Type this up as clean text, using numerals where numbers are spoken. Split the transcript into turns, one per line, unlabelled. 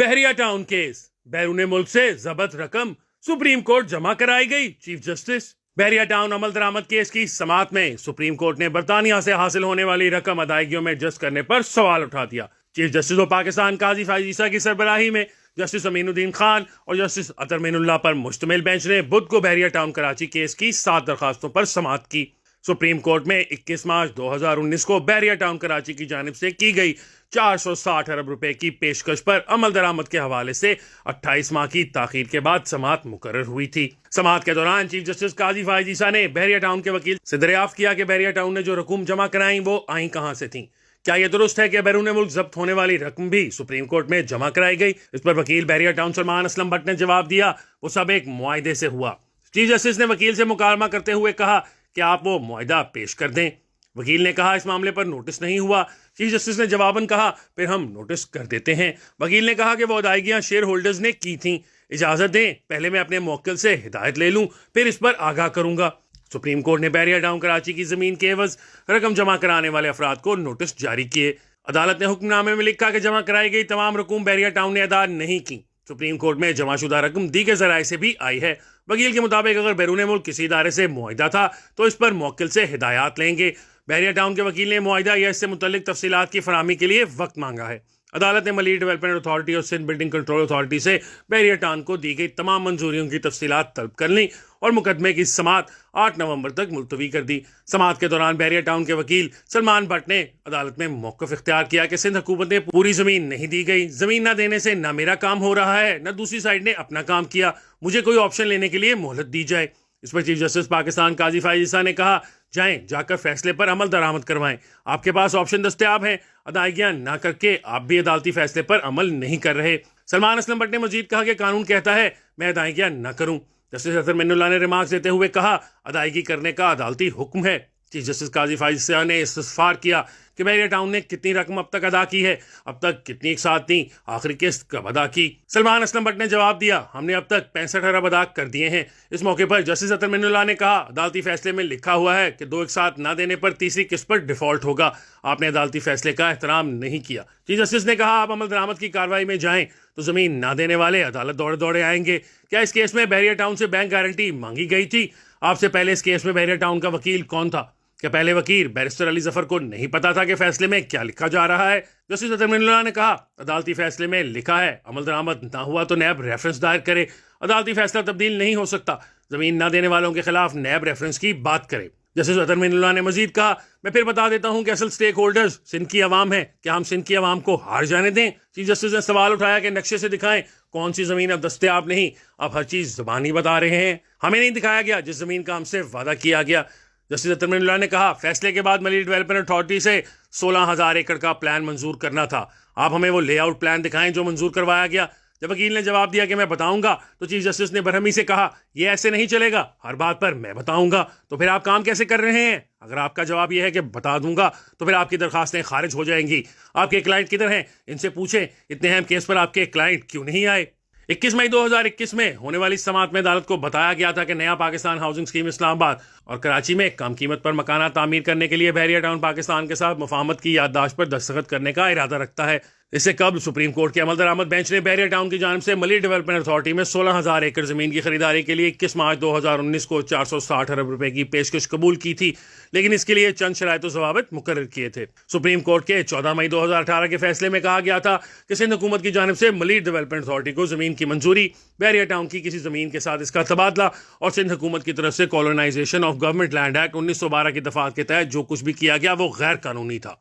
बहरिया town case, बैरून मुल्क से जब्त रकम सुप्रीम कोर्ट जमा कराई गई। Chief justice. बहरिया टाउन अमल दरामद केस की समाअत में सुप्रीम कोर्ट ने बरतानिया से हासिल होने वाली रकम अदायगियों में एडजस्ट करने पर सवाल उठा दिया। चीफ जस्टिस ऑफ पाकिस्तान काजी फाइज ईसा की सरबराही में जस्टिस अमीनुद्दीन खान और जस्टिस अतर मीनुल्लाह पर मुश्तमिल बेंच ने बुध को बहरिया टाउन कराची केस की 7 दरखास्तों पर समाअत की। सुप्रीम कोर्ट में 21 मार्च 2019 को बहरिया टाउन कराची की जानिब से की गई 460 अरब रुपए की पेशकश पर अमल दरामद के हवाले से 28 माह की ताखीर के बाद समाअत मुकर्रर हुई थी। समाअत के दौरान चीफ जस्टिस काजी फाइज ईसा ने बहरिया टाउन के वकील से दरियाफ्त किया कि बहरिया टाउन ने जो रकूम जमा कराई वो आई कहां से थी। क्या यह दुरुस्त है कि बैरून मुल्क जब्त होने वाली रकम भी सुप्रीम कोर्ट में जमा कराई गई। इस पर वकील बहरिया टाउन सलमान असलम भट्ट ने जवाब दिया, वो सब एक मुआहदे से हुआ। चीफ जस्टिस ने वकील से मुकालमा करते हुए कहा कि आप वो मुआहदा पेश कर दें। वकील ने कहा इस मामले पर नोटिस नहीं हुआ। चीफ जस्टिस ने जवाबन कहा फिर हम नोटिस कर देते हैं। वकील ने कहा कि वो अदायगियां शेयर होल्डर्स ने की थीं, इजाजत दें पहले मैं अपने मुवक्किल से हिदायत ले लूं, फिर इस पर आगाह करूंगा। सुप्रीम कोर्ट ने बहरिया टाउन कराची की जमीन के एवज रकम जमा कराने वाले अफराद को नोटिस जारी किए। अदालत ने हुक्मनामे में लिखा कि जमा कराई गई तमाम रकूम बहरिया टाउन ने अदा नहीं की। सुप्रीम कोर्ट में जमाशुदा रकम दी के जराये से भी आई है। वकील के मुताबिक अगर बैरून मुल्क किसी इदारे से मुआहिदा था तो इस पर मुवक्किल से हिदायत लेंगे। बहरिया टाउन के वकील ने मुआहिदा या इससे मुतल्लिक तफसीलात की फराहमी के लिए वक्त मांगा है। अदालत ने मलिक डेवलपमेंट अथॉरिटी और सिंध बिल्डिंग कंट्रोल अथॉरिटी से बहरिया टाउन को दी गई तमाम मंजूरियों की तफसीलात तलब कर ली और मुकदमे की समाअत 8 नवंबर तक मुलतवी कर दी। समाअत के दौरान बहरिया टाउन के वकील सलमान भट्ट ने अदालत में मौक़िफ़ इख्तियार किया कि सिंध हुकूमत ने पूरी जमीन नहीं दी गई। जमीन न देने से न मेरा काम हो रहा है न दूसरी साइड ने अपना काम किया, मुझे कोई ऑप्शन लेने के लिए मोहलत दी जाए। इस पर चीफ जस्टिस पाकिस्तान काजी फाइज ईसा ने कहा जाएं जाकर फैसले पर अमल दरामद करवाएं, आपके पास ऑप्शन दस्तयाब हैं। अदायगियां ना करके आप भी अदालती फैसले पर अमल नहीं कर रहे। सलमान असलम भट्ट ने मजीद कहा कि कानून कहता है मैं अदायगियां ना करूं। जस्टिस अतर मीनुल्लाह ने रिमार्क्स देते हुए कहा अदायगी करने का अदालती हुक्म है। चीफ जस्टिस काजी फाइज ईसा ने इस्तफसार किया कि बहरिया टाउन ने कितनी रकम अब तक अदा की है, अब तक कितनी एक साथ दी, आखिरी किस्त कब अदा की। सलमान असलम भट्ट ने जवाब दिया हमने अब तक 65 अरब अदा कर दिए हैं। इस मौके पर जस्टिस अतर मीनुल्लाह ने कहा अदालती फैसले में लिखा हुआ है कि 2 एक साथ ना देने पर तीसरी किस्त पर डिफॉल्ट होगा, आपने अदालती फैसले का एहतराम नहीं किया। चीफ जस्टिस ने कहा आप अमल दरामद की कार्रवाई में जाएं तो जमीन ना देने वाले अदालत दौड़े दौड़े आएंगे। क्या इस केस में बहरिया टाउन से बैंक गारंटी मांगी गई थी? आपसे पहले इस केस में बहरिया टाउन का वकील कौन था? क्या पहले वकील बैरिस्टर अली जफर को नहीं पता था कि फैसले में क्या लिखा जा रहा है? जस्टिस अतर मीनुल्लाह ने कहा अदालती फैसले में लिखा है अमल दरामद ना हुआ तो नैब रेफरेंस दायर करे, अदालती फैसला तब्दील नहीं हो सकता, जमीन न देने वालों के खिलाफ नैब रेफरेंस की बात करे। जस्टिस अतर मीनुल्लाह ने मजीद कहा मैं फिर बता देता हूं कि असल स्टेक होल्डर्स सिंध की अवाम है, क्या हम सिंध की अवाम को हार जाने दें? चीफ जस्टिस ने सवाल उठाया कि नक्शे से दिखाएं कौन सी जमीन अब दस्तयाब नहीं, अब हर चीज जुबानी बता रहे हैं, हमें नहीं दिखाया गया जिस जमीन का हमसे वादा किया गया। जस्टिस अतर मीनुल्लाह ने कहा फैसले के बाद मलिक डेवलपमेंट अथॉरिटी से 16,000 एकड़ का प्लान मंजूर करना था, आप हमें वो लेआउट प्लान दिखाएं जो मंजूर करवाया गया। जब वकील ने जवाब दिया कि मैं बताऊंगा तो चीफ जस्टिस ने बरहमी से कहा यह ऐसे नहीं चलेगा, हर बात पर मैं बताऊंगा, तो फिर आप काम कैसे कर रहे हैं? अगर आपका जवाब यह है कि बता दूंगा तो फिर आपकी दरखास्तें खारिज हो जाएंगी। आपके क्लाइंट किधर हैं? इनसे पूछें इतने अहम केस पर आपके क्लाइंट क्यों नहीं आए? 21 मई 2021 में होने वाली समाअत में अदालत को बताया गया था कि नया पाकिस्तान हाउसिंग स्कीम इस्लामाबाद और कराची में कम कीमत पर मकाना तामीर करने के लिए बहरिया टाउन पाकिस्तान के साथ मुफाहमत की याददाश्त पर दस्तखत करने का इरादा रखता है। इससे कबल सुप्रीम कोर्ट के अमल दरामद बेंच ने बहरिया टाउन की जानिब से मलिक डेवलपमेंट अथॉरिटी में 16,000 एकड़ जमीन की खरीदारी के लिए 21 मार्च 2019 को 460 अरब रुपए की पेशकश कबूल की थी, लेकिन इसके लिए चंद शराइत और ज़वाबित मुकर्रर किए थे। सुप्रीम कोर्ट के 14 मई 2018 के फैसले में कहा गया था कि सिंध हुकूमत की जानिब से मलिक डेवलपमेंट अथॉरिटी को जमीन की मंजूरी, बहरिया टाउन की किसी जमीन के साथ इसका तबादला और सिंध हुकूमत की तरफ से colonisation of government land act 1912 की दफात के तहत जो कुछ भी किया गया वो गैर कानूनी था।